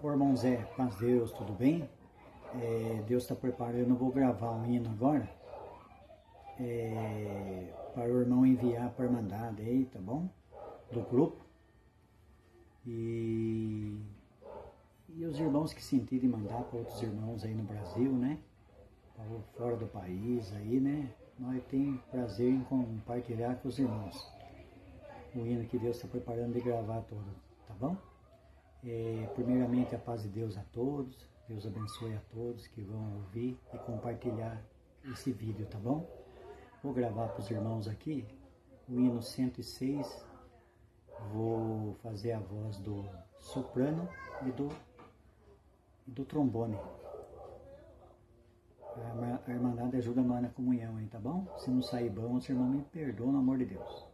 Ô irmão Zé, paz Deus, tudo bem? Deus está preparando, eu não vou gravar um hino agora, para o irmão enviar para a Irmandade aí, tá bom? Do grupo. E os irmãos que sentirem mandar para outros irmãos aí no Brasil, né? Fora do país aí, né? Nós temos prazer em compartilhar com os irmãos o hino que Deus está preparando de gravar todo, tá bom? Primeiramente a paz de Deus a todos, Deus abençoe a todos que vão ouvir e compartilhar esse vídeo, tá bom? Vou gravar para os irmãos aqui o hino 106, vou fazer a voz do soprano e do trombone. A Irmandade ajuda nós na comunhão aí, tá bom? Se não sair bom, os irmãos me perdoam, no amor de Deus.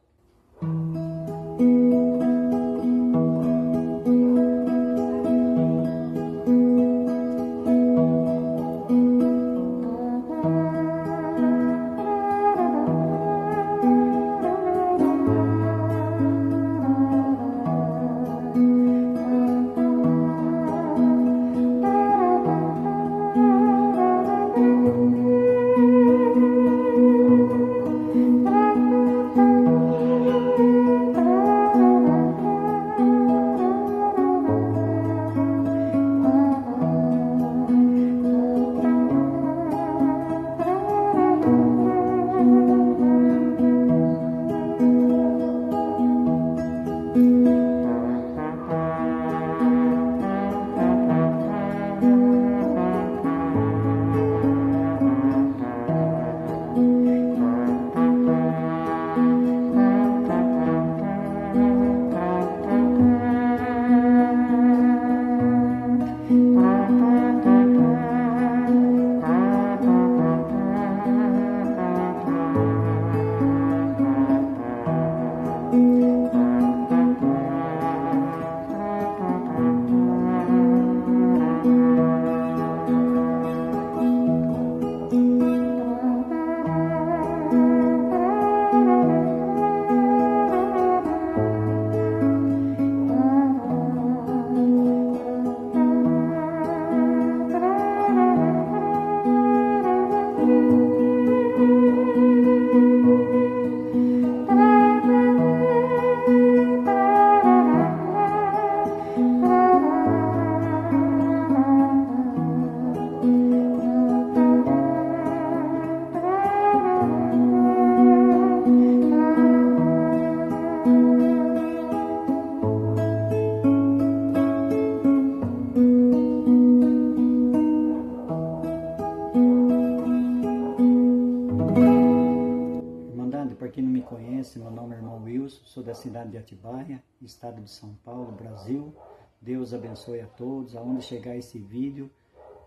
Para quem não me conhece, meu nome é irmão Wilson, sou da cidade de Atibaia, estado de São Paulo, Brasil. Deus abençoe a todos, aonde chegar esse vídeo,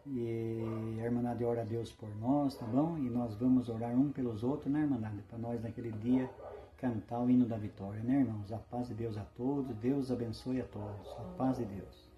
e a Irmandade ora a Deus por nós, tá bom? E nós vamos orar um pelos outros, né, Irmandade? Para nós naquele dia cantar o hino da vitória, né, irmãos? A paz de Deus a todos, Deus abençoe a todos, a paz de Deus.